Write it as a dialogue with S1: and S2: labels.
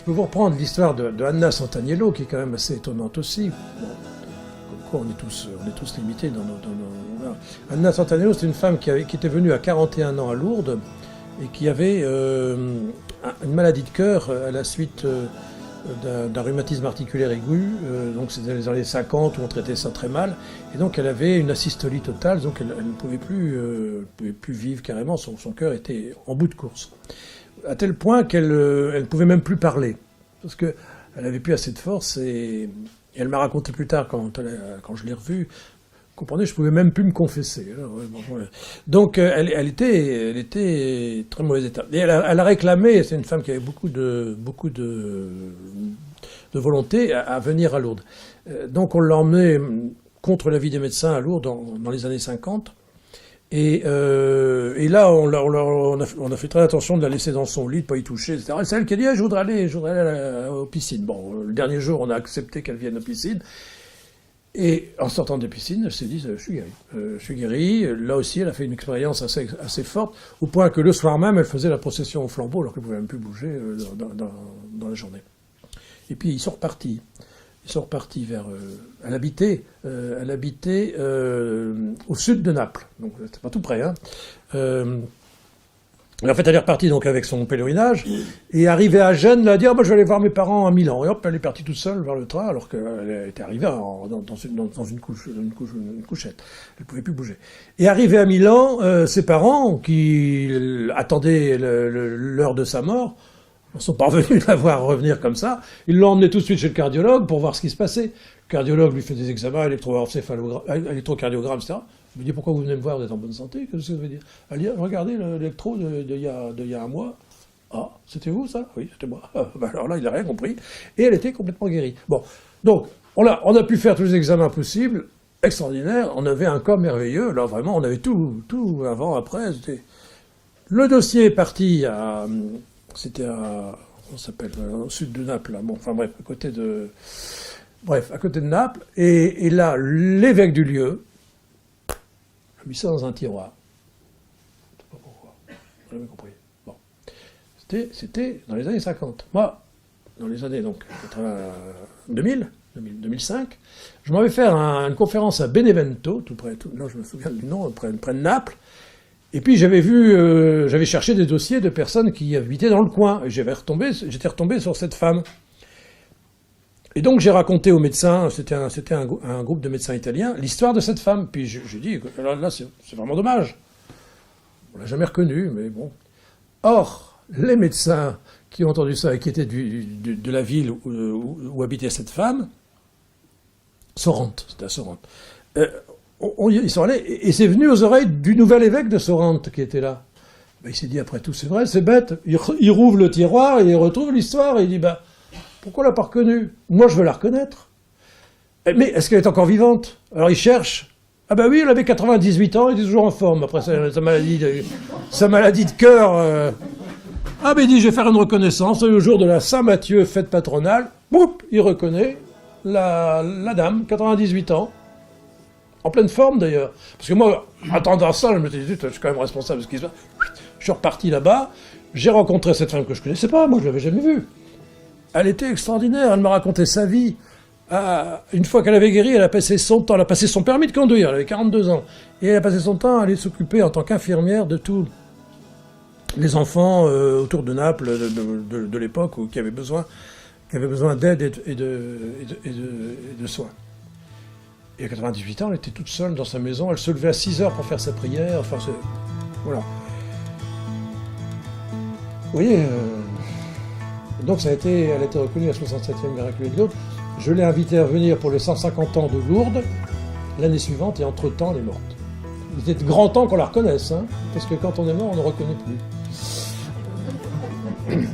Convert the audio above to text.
S1: peux vous reprendre l'histoire de Anna Santaniello, qui est quand même assez étonnante aussi. Bon, comme quoi on est tous limités dans nos... Voilà. Anna Santaniello, c'est une femme qui était venue à 41 ans à Lourdes et qui avait une maladie de cœur à la suite d'un rhumatisme articulaire aigu. Donc c'était dans les années 50 où on traitait ça très mal. Et donc elle avait une asystolie totale, donc elle ne pouvait plus vivre carrément, son cœur était en bout de course. À tel point qu'elle ne pouvait même plus parler, parce qu'elle n'avait plus assez de force, et elle m'a raconté plus tard, quand je l'ai revue, vous comprenez, je ne pouvais même plus me confesser. Alors, donc elle était très mauvais état. Et elle a réclamé, c'est une femme qui avait beaucoup de volonté à venir à Lourdes. Donc on l'a emmenée contre l'avis des médecins à Lourdes dans les années 50. Et là, on a fait très attention de la laisser dans son lit, de ne pas y toucher, etc. Et c'est elle qui a dit, je voudrais aller aux piscines. Bon, le dernier jour, on a accepté qu'elle vienne aux piscines. Et en sortant des piscines, elle s'est dit, je suis guérie. Je suis guérie. Là aussi, elle a fait une expérience assez forte, au point que le soir même, elle faisait la procession au flambeau, alors qu'elle ne pouvait même plus bouger dans la journée. Et puis, ils sont repartis. Vers... elle habitait au sud de Naples, donc c'était pas tout près. Hein. En fait, elle est repartie donc avec son pèlerinage, et arrivée à Gênes, elle a dit je vais aller voir mes parents à Milan. Et hop, elle est partie toute seule vers le train, alors qu'elle était arrivée dans une couchette. Elle ne pouvait plus bouger. Et arrivée à Milan, ses parents, qui attendaient l'heure de sa mort, ne sont pas revenus la voir revenir comme ça. Ils l'ont emmenée tout de suite chez le cardiologue pour voir ce qui se passait. Le cardiologue lui fait des examens, électrocardiogramme, etc. Il lui dit, pourquoi vous venez me voir, vous êtes en bonne santé? Qu'est-ce que ça veut dire? Elle dit, regardez l'électro d'il y a un mois. Ah, c'était vous ça? Oui, c'était moi. Alors là, il n'a rien compris. Et elle était complètement guérie. Bon, donc, on a pu faire tous les examens possibles, extraordinaires. On avait un cas merveilleux. Là, vraiment, on avait tout avant, après. Le dossier est parti c'était au sud de Naples, là. Bon, enfin bref, à côté de Naples, et là, l'évêque du lieu a mis ça dans un tiroir. Je ne sais pas pourquoi, je n'ai jamais compris. Bon. C'était dans les années 50. Moi, dans les années, donc, 2005, je m'avais fait une conférence à Benevento, là je me souviens du nom, près de Naples. Et puis j'avais cherché des dossiers de personnes qui habitaient dans le coin, et j'étais retombé sur cette femme. Et donc j'ai raconté aux médecins, c'était un groupe de médecins italiens, l'histoire de cette femme. Puis j'ai dit, là c'est vraiment dommage. On l'a jamais reconnue, mais bon. Or, les médecins qui ont entendu ça et qui étaient de la ville où habitait cette femme, Sorrente, c'était à Sorrente. Ils sont allés, et c'est venu aux oreilles du nouvel évêque de Sorrente qui était là. Ben, il s'est dit, après tout, c'est vrai, c'est bête. Il rouvre le tiroir et il retrouve l'histoire et il dit, pourquoi on l'a pas reconnue? Moi, je veux la reconnaître. Mais est-ce qu'elle est encore vivante? Alors il cherche. Ah ben oui, elle avait 98 ans, elle est toujours en forme après sa maladie de cœur. Ah ben il dit, je vais faire une reconnaissance. Et le jour de la Saint-Matthieu, fête patronale, boum, il reconnaît la dame, 98 ans. En pleine forme d'ailleurs. Parce que moi, attendant ça, je me suis dit, je suis quand même responsable de ce qui se passe. Je suis reparti là-bas, j'ai rencontré cette femme que je ne connaissais pas, moi je ne l'avais jamais vue. Elle était extraordinaire, elle m'a raconté sa vie. Une fois qu'elle avait guéri, elle a passé son permis de conduire, elle avait 42 ans. Et elle a passé son temps à aller s'occuper en tant qu'infirmière de tous les enfants autour de Naples, de l'époque, qui avaient besoin d'aide et de soins. Et à 98 ans, elle était toute seule dans sa maison, elle se levait à 6 heures pour faire sa prière, enfin voilà. Vous voyez, donc elle a été reconnue à 67e miraculée de Lourdes. Je l'ai invitée à venir pour les 150 ans de Lourdes l'année suivante, et entre-temps, elle est morte. Il était grand temps qu'on la reconnaisse, hein, parce que quand on est mort, on ne reconnaît plus.